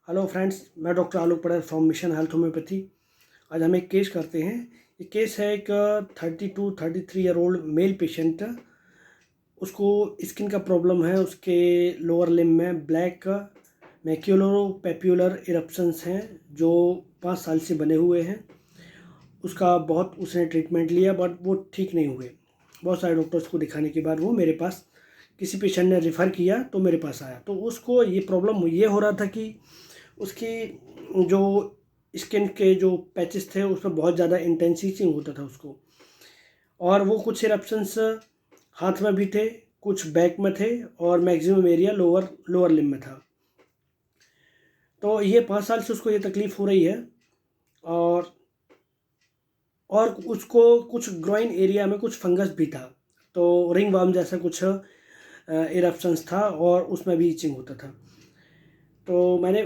Hello friends, मैं doctor Alok Patel from mission health homeopathy. आज हम एक केस करते हैं। ये केस है एक 32-33 ईयर ओल्ड मेल पेशेंट। उसको स्किन का प्रॉब्लम है। उसके लोअर लिम्ब में ब्लैक मैक्यूलोपेप्यूलर इरप्शंस हैं जो 5 साल से बने हुए हैं। उसका बहुत उसने ट्रीटमेंट लिया बट वो ठीक नहीं हुए। बहुत सारे डॉक्टर्स को दिखाने के बाद वो मेरे पास, किसी पेशेंट ने रेफ़र किया तो मेरे पास आया। तो उसको ये प्रॉब्लम ये हो रहा था कि उसकी जो स्किन के जो पैचेस थे उसमें बहुत ज़्यादा इंटेंस इचिंग होता था उसको, और वो कुछ इरप्शंस हाथ में भी थे, कुछ बैक में थे और मैक्सिमम एरिया लोअर लिम्ब में था। तो ये 5 साल से उसको ये तकलीफ़ हो रही है। और उसको कुछ ग्रोइन एरिया में कुछ फंगस भी था, तो रिंग वर्म जैसा कुछ इरप्शंस था और उसमें भी इचिंग होता था। तो मैंने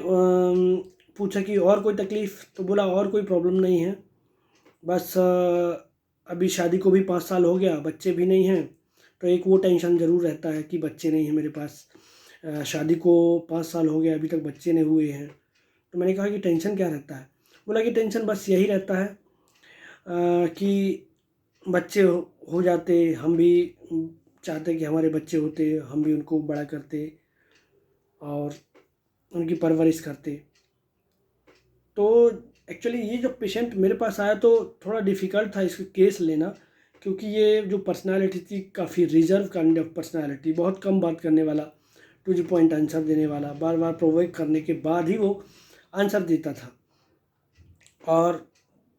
पूछा कि और कोई तकलीफ़, तो बोला और कोई प्रॉब्लम नहीं है, बस अभी शादी को भी 5 साल हो गया, बच्चे भी नहीं हैं। तो एक वो टेंशन ज़रूर रहता है कि बच्चे नहीं हैं मेरे पास। शादी को 5 साल हो गया, अभी तक बच्चे नहीं हुए हैं। तो मैंने कहा कि टेंशन क्या रहता है? बोला कि टेंशन बस यही रहता है कि बच्चे हो जाते, हम भी चाहते कि हमारे बच्चे होते, हम भी उनको बड़ा करते और उनकी परवरिश करते। तो एक्चुअली ये जो पेशेंट मेरे पास आया तो थोड़ा डिफ़िकल्ट था इसका केस लेना, क्योंकि ये जो पर्सनालिटी थी काफ़ी रिजर्व काइंड ऑफ पर्सनालिटी, बहुत कम बात करने वाला, टू द पॉइंट आंसर देने वाला, बार बार प्रोवोक करने के बाद ही वो आंसर देता था। और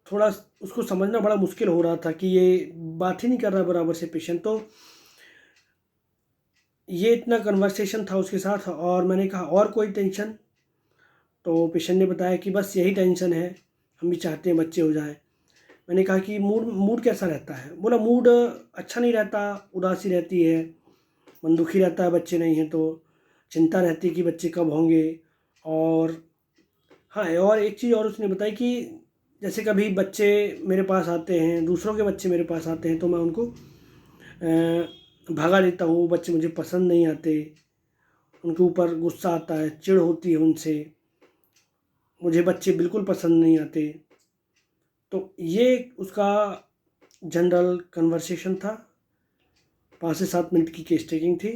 थोड़ा उसको समझना बड़ा मुश्किल हो रहा था कि ये बात ही नहीं कर रहा बराबर से पेशेंट। तो ये इतना कन्वर्सेशन था उसके साथ, और मैंने कहा और कोई टेंशन? तो पेशेंट ने बताया कि बस यही टेंशन है, हम भी चाहते हैं बच्चे हो जाएं। मैंने कहा कि मूड मूड कैसा रहता है? बोला मूड अच्छा नहीं रहता, उदासी रहती है, मन दुखी रहता है, बच्चे नहीं हैं तो चिंता रहती है कि बच्चे कब होंगे। और हाँ, और एक चीज़ और उसने बताई कि जैसे कभी बच्चे मेरे पास आते हैं, दूसरों के बच्चे मेरे पास आते हैं तो मैं उनको भगा देता हूँ, वो बच्चे मुझे पसंद नहीं आते, उनके ऊपर गुस्सा आता है, चिढ़ होती है उनसे, मुझे बच्चे बिल्कुल पसंद नहीं आते। तो ये उसका जनरल कन्वर्सेशन था। 5 से 7 मिनट की केस टेकिंग थी।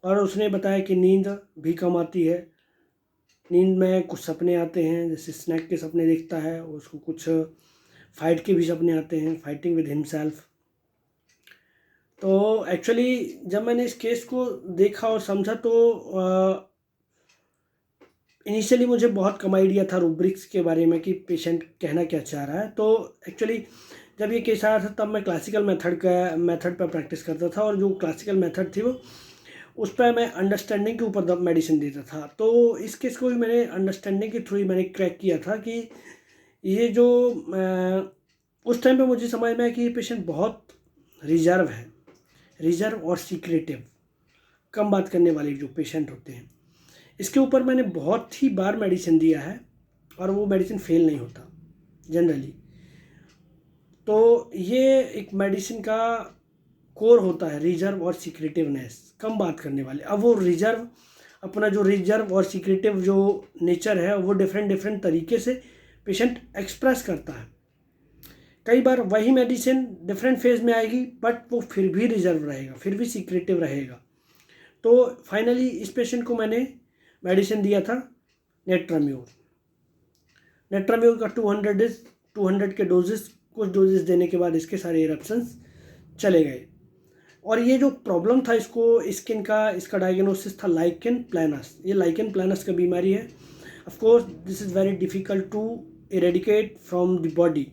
और उसने बताया कि नींद भी कम आती है, नींद में कुछ सपने आते हैं, जैसे स्नैक के सपने देखता है, उसको कुछ फाइट के भी सपने आते हैं, फाइटिंग विद हिमसेल्फ। तो एक्चुअली जब मैंने इस केस को देखा और समझा तो इनिशियली मुझे बहुत कम आइडिया था रूब्रिक्स के बारे में कि पेशेंट कहना क्या चाह रहा है। तो एक्चुअली जब ये केस आया था तब मैं क्लासिकल मेथड पर प्रैक्टिस करता था, और जो क्लासिकल मेथड थी वो उस पर मैं अंडरस्टैंडिंग के ऊपर मेडिसिन देता था। तो इस केस को भी मैंने अंडरस्टैंडिंग के थ्रू ही मैंने क्रैक किया था कि ये जो उस टाइम पे मुझे समझ में आया कि ये पेशेंट बहुत रिजर्व है, रिजर्व और सीक्रेटिव, कम बात करने वाले जो पेशेंट होते हैं। इसके ऊपर मैंने बहुत ही बार मेडिसिन दिया है और वो मेडिसिन फेल नहीं होता जनरली। तो ये एक मेडिसिन का कोर होता है, रिजर्व और सीक्रेटिवनेस, कम बात करने वाले। अब वो रिजर्व, अपना जो रिजर्व और सीक्रेटिव जो नेचर है वो डिफरेंट डिफरेंट तरीके से पेशेंट एक्सप्रेस करता है। कई बार वही मेडिसिन डिफरेंट फेज में आएगी बट वो फिर भी रिजर्व रहेगा, फिर भी सीक्रेटिव रहेगा। तो फाइनली इस पेशेंट को मैंने मेडिसिन दिया था नेट्राम्योर। नेट्राम्योर का 200 के डोजेस, कुछ डोजेस देने के बाद इसके सारे इरप्शंस चले गए। और ये जो प्रॉब्लम था इसको स्किन का, इसका डायग्नोसिस था लाइकेन प्लानस। ये लाइकेन प्लानस का बीमारी है। Of course this is very difficult to eradicate from the body,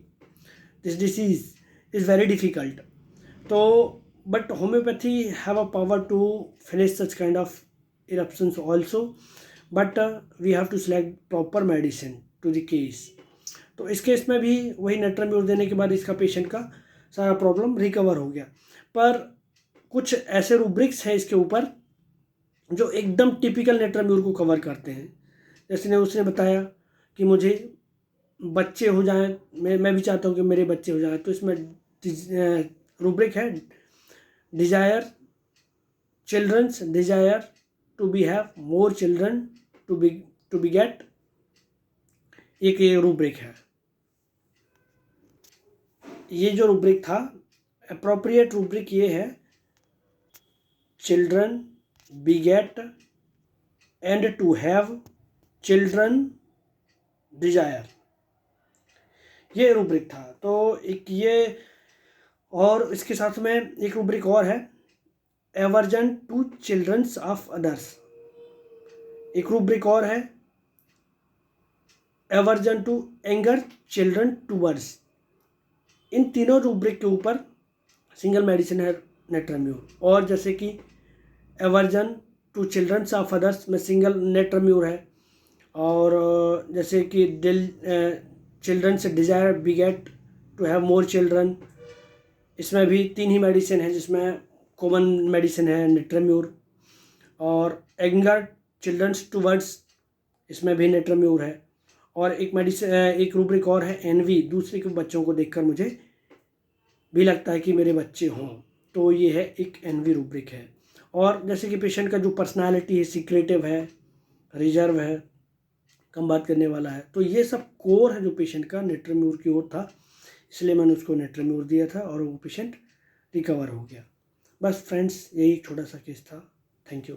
this disease is very difficult. तो but homeopathy have a power to finish such kind of eruptions also, but we have to select proper medicine to the case। तो इस case में भी वही नेट्राम्योर देने के बाद इसका पेशेंट का सारा प्रॉब्लम रिकवर हो गया। पर कुछ ऐसे रूब्रिक्स हैं इसके ऊपर जो एकदम टिपिकल नेट्राम्योर को कवर करते हैं। जैसे ने उसने बताया कि मुझे बच्चे हो जाएं, मैं भी चाहता हूँ कि मेरे बच्चे हो जाएं। तो इसमें रूब्रिक है desire, children's desire to be have more children, to beget एक ये रूब्रिक है। ये जो रूब्रिक था, अप्रोप्रिएट रूब्रिक ये है, children beget and to have children desire, ये रूब्रिक था। तो एक ये, और इसके साथ में एक रूब्रिक और है, aversion to children's of others. एक रूब्रिक और है, aversion to anger children towards. इन तीनों रूब्रिक के ऊपर सिंगल मेडिसिन है नेट्राम्यूर। और जैसे कि aversion to children's of others में सिंगल नेट्राम्यूर है, और जैसे कि चिल्ड्रन से desire beget to have more children, इसमें भी 3 ही मेडिसिन है जिसमें कॉमन मेडिसिन है नेट्राम्यूर। और एंगर चिल्ड्रंस टूवर्ड्स, इसमें भी नेट्राम्यूर है। और एक मेडिसिन, एक रूब्रिक और है, एनवी, दूसरे के बच्चों को देखकर मुझे भी लगता है कि मेरे बच्चे हों, तो ये है एक एनवी रूब्रिक है। और जैसे कि पेशेंट का जो पर्सनालिटी है, सीक्रेटिव है, रिजर्व है, कम बात करने वाला है, तो ये सब कोर है जो पेशेंट का नेट्राम्यूर की ओर था, इसलिए मैंने उसको नेट्राम्यूर दिया था और वो पेशेंट रिकवर हो गया। बस फ्रेंड्स, यही छोटा सा केस था। Thank you.